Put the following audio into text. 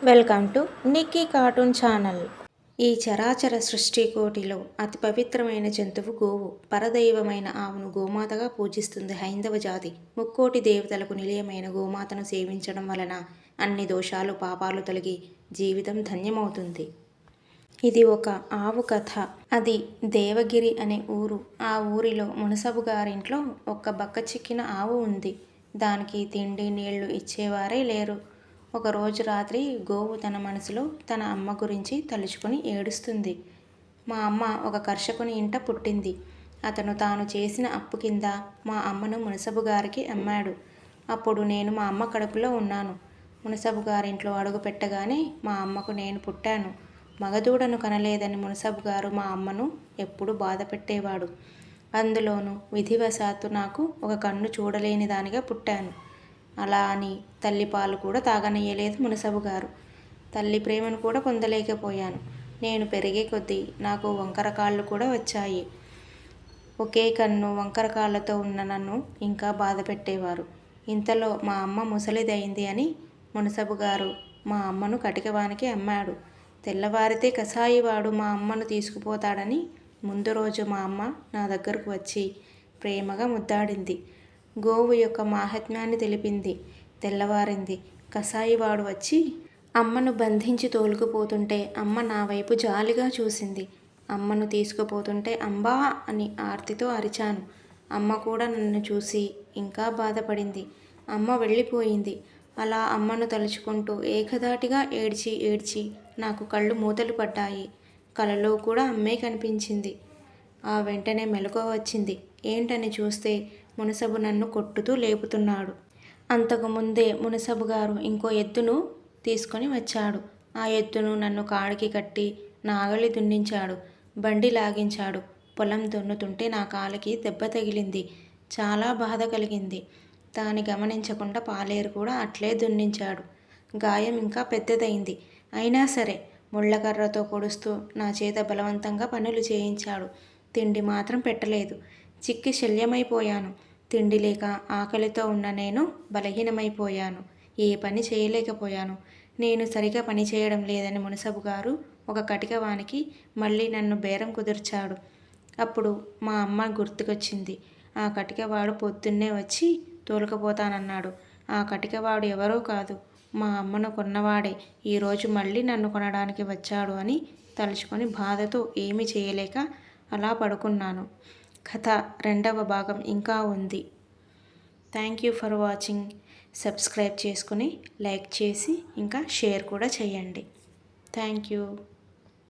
Welcome to Nikki cartoon channel. ఈ చరాచర సృష్టి కోటిలో అతి పవిత్రమైన జంతువు గోవు. పరదైవమైన ఆవును గోమాతగా పూజిస్తుంది హైందవ జాతి. ముక్కోటి దేవతలకు నిలయమైన గోమాతను సేవించడం వలన అన్ని దోషాలు పాపాలు తొలగి జీవితం ధన్యమవుతుంది. ఇది ఒక ఆవు కథ. అది దేవగిరి అనే ఊరు. ఆ ఊరిలో మునసబు గారింట్లో ఒక్క బక్క చిక్కిన ఆవు ఉంది. దానికి తిండి నీళ్లు ఇచ్చేవారే లేరు. ఒకరోజు రాత్రి గోవు తన మనసులో తన అమ్మ గురించి తలుచుకొని ఏడుస్తుంది. మా అమ్మ ఒక కర్షకుని ఇంట పుట్టింది. అతను తాను చేసిన అప్పు కింద మా అమ్మను మునసబు గారికి అమ్మాడు. అప్పుడు నేను మా అమ్మ కడుపులో ఉన్నాను. మునసబు గారింట్లో అడుగు పెట్టగానే మా అమ్మకు నేను పుట్టాను. మగదూడను కనలేదని మునసబు గారు మా అమ్మను ఎప్పుడు బాధ పెట్టేవాడు. అందులోనూ విధివశాత్తు నాకు ఒక కన్ను చూడలేని దానిగా పుట్టాను. అలా అని తల్లిపాలు కూడా తాగనీయలేదు మునసబు గారు. తల్లి ప్రేమను కూడా పొందలేకపోయాను. నేను పెరిగే కొద్దీ నాకు వంకర కాళ్ళు కూడా వచ్చాయి. ఒకే కన్ను వంకర కాళ్ళతో ఉన్న నన్ను ఇంకా బాధ పెట్టేవారు. ఇంతలో మా అమ్మ ముసలిదైంది అని మునసబు గారు మా అమ్మను కటికవానికి అమ్మాడు. తెల్లవారితే కసాయివాడు మా అమ్మను తీసుకుపోతాడని ముందు రోజు మా అమ్మ నా దగ్గరకు వచ్చి ప్రేమగా ముద్దాడింది. గోవు యొక్క మాహాత్మ్యాన్ని తెలిపింది. తెల్లవారింది. కసాయివాడు వచ్చి అమ్మను బంధించి తోలుకుపోతుంటే అమ్మ నా వైపు జాలిగా చూసింది. అమ్మను తీసుకుపోతుంటే అంబా అని ఆర్తితో అరిచాను. అమ్మ కూడా నన్ను చూసి ఇంకా బాధపడింది. అమ్మ వెళ్ళిపోయింది. అలా అమ్మను తలుచుకుంటూ ఏకధాటిగా ఏడ్చి ఏడ్చి నాకు కళ్ళు మూతలు పడ్డాయి. కలలో కూడా అమ్మే కనిపించింది. ఆ వెంటనే మెలకువ వచ్చింది. ఏంటని చూస్తే మునసబు నన్ను కొట్టుతూ లేపుతున్నాడు. అంతకుముందే మునసబు గారు ఇంకో ఎద్దును తీసుకొని వచ్చాడు. ఆ ఎద్దును నన్ను కాడికి కట్టి నాగలి దున్నించాడు. బండి లాగించాడు. పొలం దున్నుతుంటే నా కాలికి దెబ్బ తగిలింది. చాలా బాధ కలిగింది. దాన్ని గమనించకుండా పాలేరు కూడా అట్లే దున్నించాడు. గాయం ఇంకా పెద్దదైంది. అయినా సరే ముళ్ళకర్రతో పొడుస్తూ నా చేత బలవంతంగా పనులు చేయించాడు. తిండి మాత్రం పెట్టలేదు. చిక్కి శల్యమైపోయాను. తిండి లేక ఆకలితో ఉన్న నేను బలహీనమైపోయాను. ఏ పని చేయలేకపోయాను. నేను సరిగా పని చేయడం లేదని మునసబు గారు ఒక కటికవానికి మళ్ళీ నన్ను బేరం కుదిర్చాడు. అప్పుడు మా అమ్మ గుర్తుకొచ్చింది. ఆ కటికవాడు పొద్దున్నే వచ్చి తోలుకపోతానన్నాడు. ఆ కటికవాడు ఎవరో కాదు, మా అమ్మను కొన్నవాడే ఈరోజు మళ్ళీ నన్ను కొనడానికి వచ్చాడు అని తలుచుకొని బాధతో ఏమీ చేయలేక అలా పడుకున్నాను. కథ రెండవ భాగం ఇంకా ఉంది. Thank you for watching. Subscribe చేసుకుని లైక్ చేసి ఇంకా షేర్ కూడా చేయండి. Thank you.